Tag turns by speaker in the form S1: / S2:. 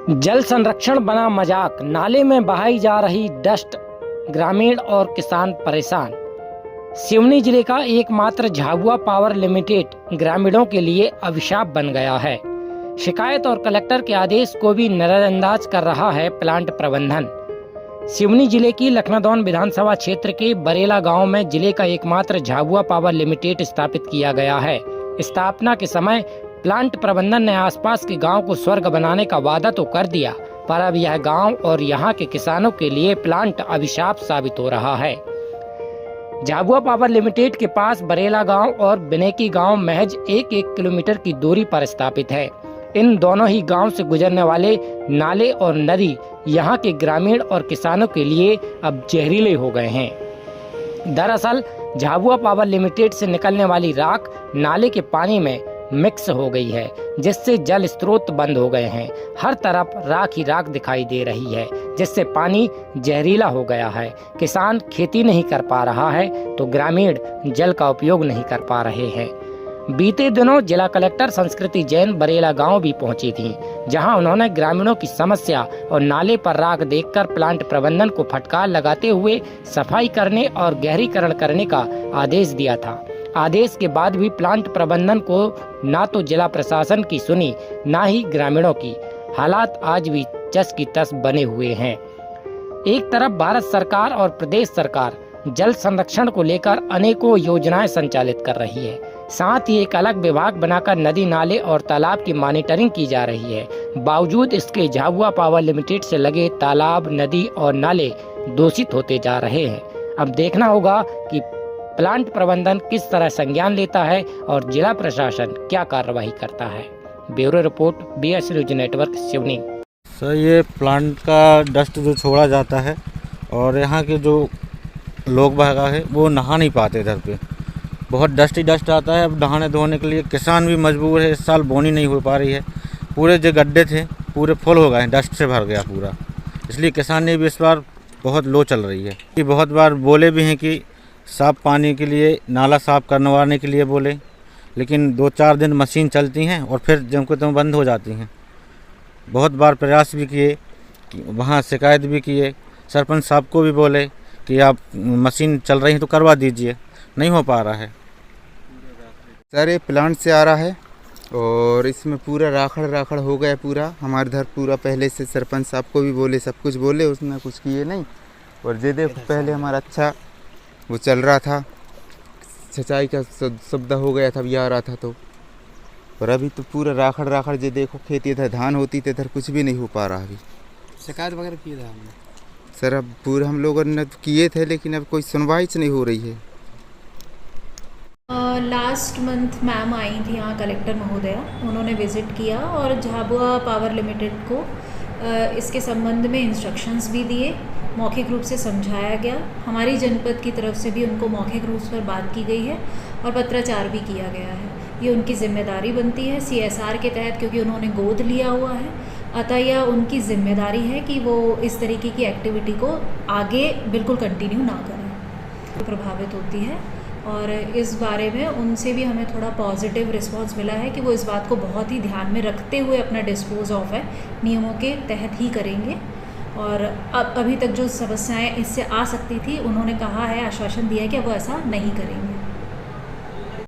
S1: जल संरक्षण बना मजाक, नाले में बहाई जा रही डस्ट, ग्रामीण और किसान परेशान। सिवनी जिले का एकमात्र झाबुआ पावर लिमिटेड ग्रामीणों के लिए अभिशाप बन गया है। शिकायत और कलेक्टर के आदेश को भी नजरअंदाज कर रहा है प्लांट प्रबंधन। सिवनी जिले की लखनादौन विधानसभा क्षेत्र के बरेला गांव में जिले का एकमात्र झाबुआ पावर लिमिटेड स्थापित किया गया है। स्थापना के समय प्लांट प्रबंधन ने आसपास के गांव को स्वर्ग बनाने का वादा तो कर दिया, पर अब यह गांव और यहां के किसानों के लिए प्लांट अभिशाप साबित हो रहा है। झाबुआ पावर लिमिटेड के पास बरेला गांव और बिनेकी गांव महज 1-1 किलोमीटर की दूरी पर स्थापित है। इन दोनों ही गांव से गुजरने वाले नाले और नदी यहां के ग्रामीण और किसानों के लिए अब जहरीले हो गए हैं। दरअसल झाबुआ पावर लिमिटेड से निकलने वाली राख नाले के पानी में मिक्स हो गई है, जिससे जल स्रोत बंद हो गए हैं। हर तरफ राख ही राख दिखाई दे रही है, जिससे पानी जहरीला हो गया है। किसान खेती नहीं कर पा रहा है तो ग्रामीण जल का उपयोग नहीं कर पा रहे हैं। बीते दिनों जिला कलेक्टर संस्कृति जैन बरेला गांव भी पहुंची थीं, जहां उन्होंने ग्रामीणों की समस्या और नाले पर राख देखकर प्लांट प्रबंधन को फटकार लगाते हुए सफाई करने और गहरीकरण करने का आदेश दिया था। आदेश के बाद भी प्लांट प्रबंधन को ना तो जिला प्रशासन की सुनी, ना ही ग्रामीणों की। हालात आज भी जस की तस बने हुए हैं। एक तरफ भारत सरकार और प्रदेश सरकार जल संरक्षण को लेकर अनेकों योजनाएं संचालित कर रही है, साथ ही एक अलग विभाग बनाकर नदी, नाले और तालाब की मॉनिटरिंग की जा रही है। बावजूद इसके झाबुआ पावर लिमिटेड से लगे तालाब, नदी और नाले दूषित होते जा रहे हैं। अब देखना होगा कि प्लांट प्रबंधन किस तरह संज्ञान लेता है और जिला प्रशासन क्या कार्रवाई करता है। Bureau report, BS news network, Seoni.
S2: Sir, ये प्लांट का डस्ट जो छोड़ा जाता है और यहाँ के जो लोग बाग है वो नहा नहीं पाते। इधर पे बहुत डस्ट ही डस्ट आता है। अब नहाने धोने के लिए किसान भी मजबूर है। इस साल बोनी नहीं हो पा रही है। पूरे जो गड्ढे थे पूरे फुल हो गए हैं, डस्ट से भर गया पूरा। इसलिए किसान ने भी इस बार बहुत लो चल रही है। कि बहुत बार बोले भी हैं कि साफ पानी के लिए नाला साफ करवाने के लिए बोले, लेकिन 2-4 दिन मशीन चलती हैं और फिर जब को बंद हो जाती हैं। बहुत बार प्रयास भी किए, वहाँ शिकायत भी किए, सरपंच साहब को भी बोले कि आप मशीन चल रही है तो करवा दीजिए, नहीं हो पा रहा है।
S3: सर, ये प्लांट से आ रहा है और इसमें पूरा राखड़ हो गया पूरा। हमारे इधर पूरा पहले से सरपंच साहब को भी बोले, सब कुछ बोले, उसने कुछ किए नहीं। और जे देखो पहले हमारा अच्छा वो चल रहा था, सिंचाई का सुविधा हो गया था, अभी आ रहा था तो। और अभी तो पूरा राखड़ जे देखो, खेती इधर धान होती थी, इधर कुछ भी नहीं हो पा रहा। अभी
S4: शिकायत वगैरह की था हमने
S3: सर, अब पूरे हम लोगों ने किए थे, लेकिन अब कोई सुनवाई नहीं हो रही है।
S5: लास्ट मंथ मैम आई थी यहाँ कलेक्टर महोदया, उन्होंने विज़िट किया और झाबुआ पावर लिमिटेड को इसके संबंध में इंस्ट्रक्शंस भी दिए, मौखिक रूप से समझाया गया। हमारी जनपद की तरफ से भी उनको मौखिक रूप पर बात की गई है और पत्राचार भी किया गया है। ये उनकी जिम्मेदारी बनती है CSR के तहत, क्योंकि उन्होंने गोद लिया हुआ है, अतः यह उनकी जिम्मेदारी है कि वो इस तरीके की एक्टिविटी को आगे बिल्कुल कंटिन्यू ना करें। प्रभावित होती है और इस बारे में उनसे भी हमें थोड़ा पॉजिटिव रिस्पांस मिला है कि वो इस बात को बहुत ही ध्यान में रखते हुए अपना डिस्पोज ऑफ है नियमों के तहत ही करेंगे। और अब अभी तक जो समस्याएं इससे आ सकती थी, उन्होंने कहा है, आश्वासन दिया है कि वो ऐसा नहीं करेंगे।